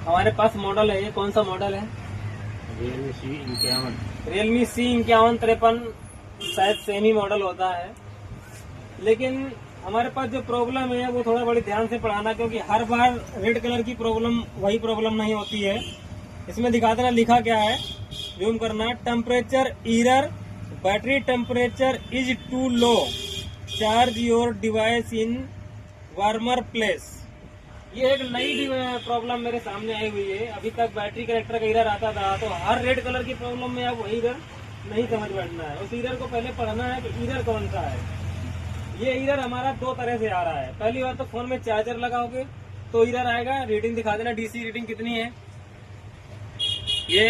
हमारे पास मॉडल है, ये कौन सा मॉडल है? Realme C5153 शायद सेम ही मॉडल होता है, लेकिन हमारे पास जो प्रॉब्लम है वो थोड़ा बड़ी ध्यान से पढ़ाना, क्योंकि हर बार रेड कलर की प्रॉब्लम वही प्रॉब्लम नहीं होती है। इसमें दिखा देना लिखा क्या है, जूम करना। Temperature error, battery temperature is too low, charge your device in warmer place. ये एक नई प्रॉब्लम मेरे सामने आई हुई है। अभी तक बैटरी कनेक्टर का एरर आता था, तो हर रेड कलर की प्रॉब्लम में अब वही एरर नहीं समझ बैठना है, उस एरर को पहले पढ़ना है कि एरर कौन सा है। ये एरर हमारा दो तरह से आ रहा है। पहली बात तो फोन में चार्जर लगाओगे तो एरर आएगा। रीडिंग दिखा देना, डीसी रीडिंग कितनी है, ये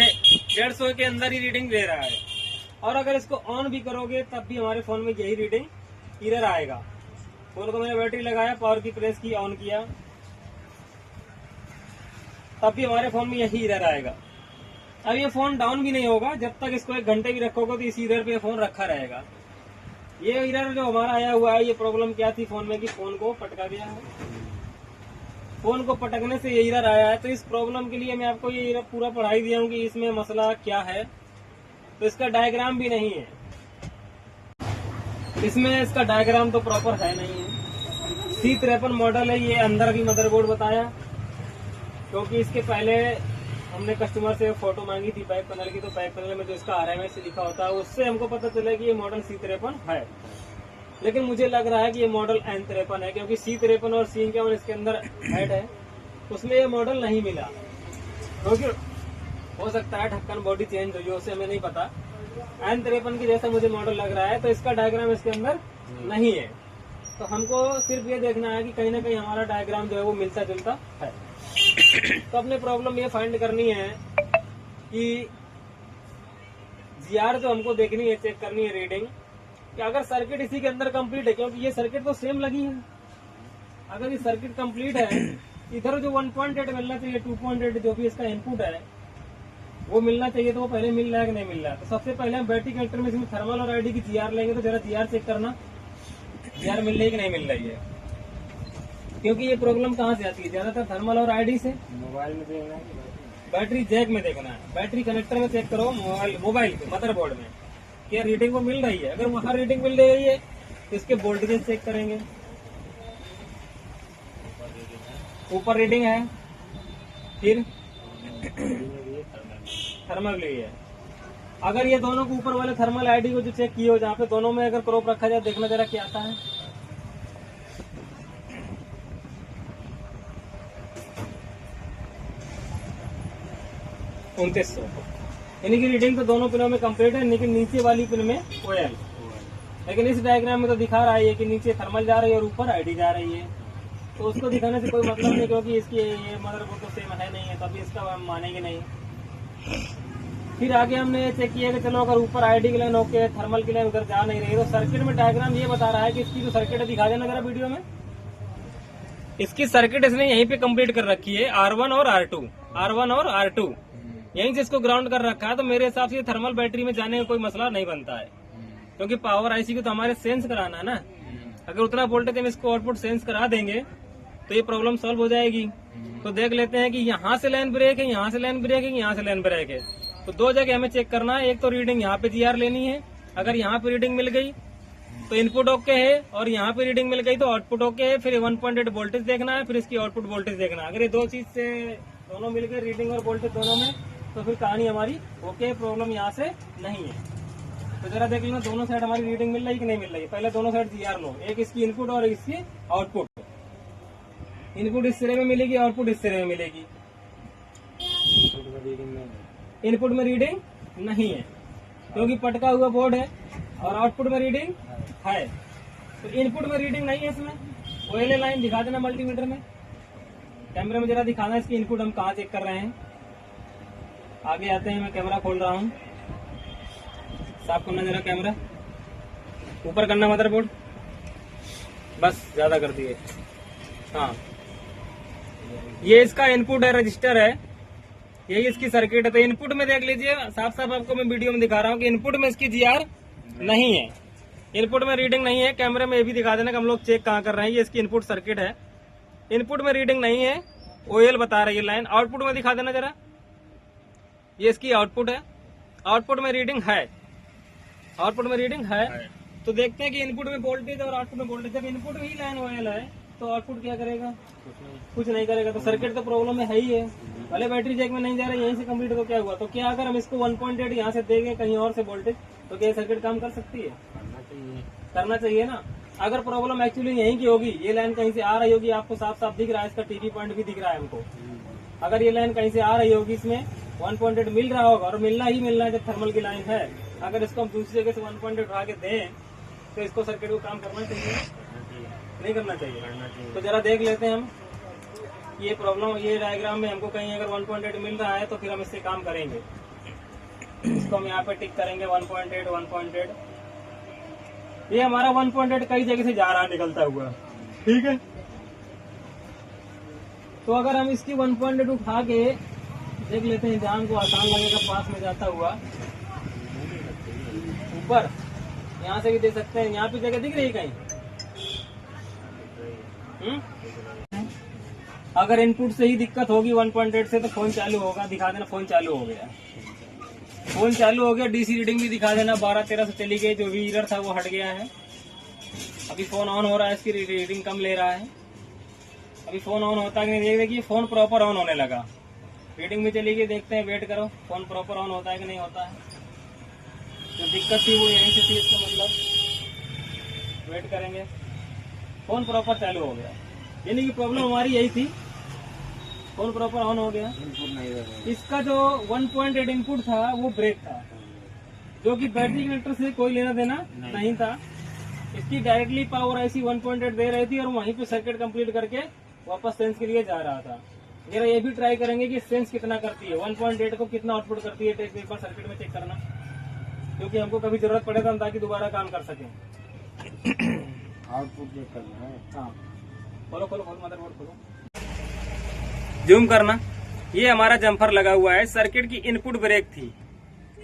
150 के अंदर ही रीडिंग दे रहा है। और अगर इसको ऑन भी करोगे तब भी हमारे फोन में यही रीडिंग एरर आएगा। फोन को मैंने बैटरी लगाया, पावर की प्रेस की, ऑन किया, तब भी हमारे फोन में यही एरर आएगा। अब ये फोन डाउन भी नहीं होगा जब तक इसको 1 घंटे भी रखोगे तो इस एरर पे फोन रखा रहेगा। ये एरर जो हमारा आया हुआ है, ये प्रॉब्लम क्या थी फोन में कि फोन को पटका दिया है। फोन को पटकने से ये एरर आया है। तो इस प्रॉब्लम के लिए मैं आपको ये एरर पूरा पढ़ाई दिया हूँ कि इसमें मसला क्या है। तो इसका डायग्राम भी नहीं है, इसमें इसका डायग्राम तो प्रॉपर है नहीं है। C53 मॉडल है, ये अंदर की मदरबोर्ड बताया, क्योंकि इसके पहले हमने कस्टमर से फोटो मांगी थी बैक पैनल की, तो बैक पैनल में जो इसका RMS लिखा होता है उससे हमको पता चला कि ये मॉडल C53 है। लेकिन मुझे लग रहा है कि ये मॉडल N53 है, क्योंकि C53 और C51 इसके अंदर हेड है, उसमें ये मॉडल नहीं मिला। क्योंकि हो सकता है ढक्कन बॉडी चेंज हुई हो, उसे हमें नहीं पता। N53 की जैसा मुझे मॉडल लग रहा है, तो इसका डायग्राम इसके अंदर नहीं है। तो हमको सिर्फ ये देखना है कि कहीं ना कहीं हमारा डायग्राम जो है वो मिलता जुलता है। तो अपने प्रॉब्लम ये फाइंड करनी है कि GR जो हमको देखनी है, चेक करनी है रीडिंग, कि अगर सर्किट इसी के अंदर कंप्लीट है, क्योंकि ये सर्किट तो सेम लगी है। अगर ये सर्किट कंप्लीट है, इधर जो 1.8 मिलना चाहिए, 2.8 जो भी इसका इनपुट है वो मिलना चाहिए, तो वो पहले मिल रहा है कि नहीं मिल रहा है। तो सबसे पहले हम बैटरी कनेक्टर में इसमें थर्मल और आईडी की GR लेंगे। तो जरा GR चेक करना, GR मिल रही है कि नहीं मिल रही है, क्योंकि ये प्रॉब्लम कहाँ से आती है, ज्यादातर थर्मल और आईडी से। मोबाइल में देखना है, बैटरी जैक में देखना है, बैटरी कनेक्टर में चेक करो, मोबाइल के मदरबोर्ड में क्या रीडिंग को मिल रही है। अगर वहाँ रीडिंग मिल रही है तो इसके वोल्टेज चेक करेंगे, ऊपर रीडिंग है, फिर थर्मल भी है। अगर ये दोनों को ऊपर वाले थर्मल आईडी को जो चेक किए हो, जहाँ पे दोनों में अगर क्रॉप रखा जाए, देखना जरा क्या आता है। $2900, यानी कि रीडिंग तो दोनों पिनों में कंप्लीट है, लेकिन नीचे वाली पिन में OL। लेकिन इस डायग्राम में तो दिखा रहा है कि नीचे थर्मल जा रही है और ऊपर आईडी जा रही है। तो उसको दिखाने से कोई मतलब नहीं, क्योंकि इसकी ये मदरबोर्ड तो सेम है नहीं है, तभी इसका हम मानेंगे नहीं। फिर आगे हमने ये चेक किया कि चलो अगर ऊपर आईडी की लाइन ओके, थर्मल की लाइन उधर जा नहीं रही, तो सर्किट में डायग्राम ये बता रहा है कि इसकी जो सर्किट है, दिखा देना जरा वीडियो में। इसकी सर्किट इसने यहीं पे कंप्लीट कर रखी है, R1 और R2 यहीं से इसको ग्राउंड कर रखा है। तो मेरे हिसाब से थर्मल बैटरी में जाने का कोई मसला नहीं बनता है, क्योंकि पावर आईसी को तो हमारे सेंस कराना है ना। अगर उतना वोल्टेज हम इसको आउटपुट सेंस करा देंगे तो ये प्रॉब्लम सॉल्व हो जाएगी। तो देख लेते हैं कि यहाँ से लाइन ब्रेक है, यहाँ से लाइन ब्रेक है, यहाँ से लाइन ब्रेक है। तो दो जगह हमें चेक करना है, एक तो रीडिंग यहाँ पे GR लेनी है। अगर यहाँ पे रीडिंग मिल गई तो इनपुट ओके है, और यहाँ पे रीडिंग मिल गई तो आउटपुट ओके है। फिर 1.8 वोल्टेज देखना है, फिर इसकी आउटपुट वोल्टेज देखना है। अगर ये दो चीज से दोनों मिल गए, रीडिंग और वोल्टेज दोनों में, तो फिर कहानी हमारी ओके, प्रॉब्लम यहाँ से नहीं है। तो जरा देख लेना दोनों साइड हमारी रीडिंग मिल रही है कि नहीं मिल रही है। पहले दोनों साइड GR लो, एक इसकी इनपुट और इसकी आउटपुट। इनपुट इस सिरे में मिलेगी, आउटपुट इस सिरे में मिलेगी। इनपुट में रीडिंग नहीं है, क्योंकि पटका हुआ बोर्ड है, और आउटपुट में रीडिंग है। तो इनपुट में रीडिंग नहीं है, इसमें OLA लाइन दिखा देना मल्टीमीटर में। कैमरे में जरा दिखाना इसकी इनपुट हम कहाँ चेक कर रहे हैं। आगे आते हैं, मैं कैमरा खोल रहा हूँ, साफ करना जरा कैमरा, ऊपर करना मदरबोर्ड, बस ज्यादा कर दिए। हाँ, ये इसका इनपुट है, रजिस्टर है, यही इसकी सर्किट है। तो इनपुट में देख लीजिए, साफ साफ आपको मैं वीडियो में दिखा रहा हूँ कि इनपुट में इसकी GR नहीं है, इनपुट में रीडिंग नहीं है। कैमरे में ये भी दिखा देना कि हम लोग चेक कहाँ कर रहे हैं। ये इसकी इनपुट सर्किट है, इनपुट में रीडिंग नहीं है, OL बता रही है लाइन। आउटपुट में दिखा देना जरा, ये इसकी आउटपुट है। आउटपुट में रीडिंग है, आउटपुट में रीडिंग है। तो देखते हैं कि इनपुट में वोल्टेज और आउटपुट में वोल्टेज। जब इनपुट में ही लाइन OL है तो आउटपुट क्या करेगा? कुछ नहीं करेगा। तो सर्किट तो प्रॉब्लम में है ही है। पहले बैटरी जैक में नहीं जा रहा है, यहीं से कंप्लीट तो क्या हुआ? तो क्या अगर हम इसको 1.8 यहाँ से देंगे कहीं और से वोल्टेज, तो क्या सर्किट काम कर सकती है? करना चाहिए ना। अगर प्रॉब्लम एक्चुअली यहीं की होगी, ये लाइन कहीं से आ रही होगी, आपको साफ साफ दिख रहा है, इसका टीवी पॉइंट भी दिख रहा है हमको। अगर ये लाइन कहीं से आ रही होगी, इसमें 1.8 मिल रहा होगा, और मिलना ही मिलना है जब थर्मल की लाइन है। अगर इसको हम दूसरी जगह से 1.8 उठा के दें तो इसको सर्किट को काम करना चाहिए, नहीं करना चाहिए? तो जरा देख लेते हैं हम ये प्रॉब्लम, ये डायग्राम में हमको कहीं अगर 1.8 मिल रहा है तो फिर हम इससे काम करेंगे। इसको हम यहाँ पे टिक करेंगे 1.8 1.8। ये हमारा 1.8 कई जगह से जा रहा है निकलता हुआ, ठीक है। तो अगर हम इसकी 1.8 उठा के देख लेते हैं, जहाँ को आसान लगेगा पास में जाता हुआ ऊपर, यहाँ से भी दे सकते हैं। यहाँ पे जगह दिख रही है कहीं? अगर इनपुट से ही दिक्कत होगी 1.8 से तो फोन चालू होगा, दिखा देना फोन चालू हो गया। फोन चालू हो गया, डीसी रीडिंग भी दिखा देना 12-13 से चली गई, जो भी एरर था वो हट गया है। अभी फोन ऑन हो रहा है, इसकी रीडिंग कम ले रहा है। अभी फोन ऑन होता है कि नहीं, देखिए फोन प्रॉपर ऑन होने लगा, रीडिंग भी चली गई। देखते हैं, वेट करो, फोन प्रॉपर ऑन होता है कि नहीं होता है। जो दिक्कत थी वो यहीं से थी, इसका मतलब वेट करेंगे। फोन प्रॉपर चालू हो गया, यानी कि प्रॉब्लम हमारी यही थी, फोन प्रॉपर ऑन हो गया। इसका जो 1.8 इनपुट था वो ब्रेक था, जो कि बैटरी कनेक्टर से कोई लेना देना नहीं था। इसकी डायरेक्टली पावर ऐसी 1.8 दे रही थी और वहीं पे सर्किट कंप्लीट करके वापस सेंस के लिए जा रहा था। जरा ये भी ट्राई करेंगे कि सेंस कितना करती है, 1.8 को कितना आउटपुट करती है, एक बार सर्किट में चेक करना, क्योंकि हमको कभी जरूरत पड़े तो हम ताकि दोबारा काम कर सकें। आउटपुट चेक करना है। हाँ, खोलो खोलो खोलो, मदरबोर्ड खोलो, जूम करना। ये हमारा जम्पर लगा हुआ है, सर्किट की इनपुट ब्रेक थी।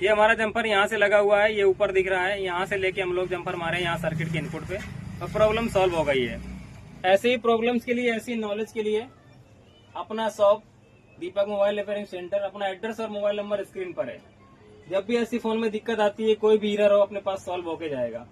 ये हमारा जम्पर यहाँ से लगा हुआ है, ये ऊपर दिख रहा है, यहाँ से लेके हम लोग जम्पर मारे यहाँ सर्किट के इनपुट पे, और प्रॉब्लम सॉल्व हो गई है। ऐसे ही प्रॉब्लम्स के लिए, ऐसी नॉलेज के लिए अपना शॉप दीपक मोबाइल रिपेयरिंग सेंटर, अपना एड्रेस और मोबाइल नंबर स्क्रीन पर है। जब भी ऐसी फोन में दिक्कत आती है, कोई भी एरर हो, अपने पास सॉल्व होके जाएगा।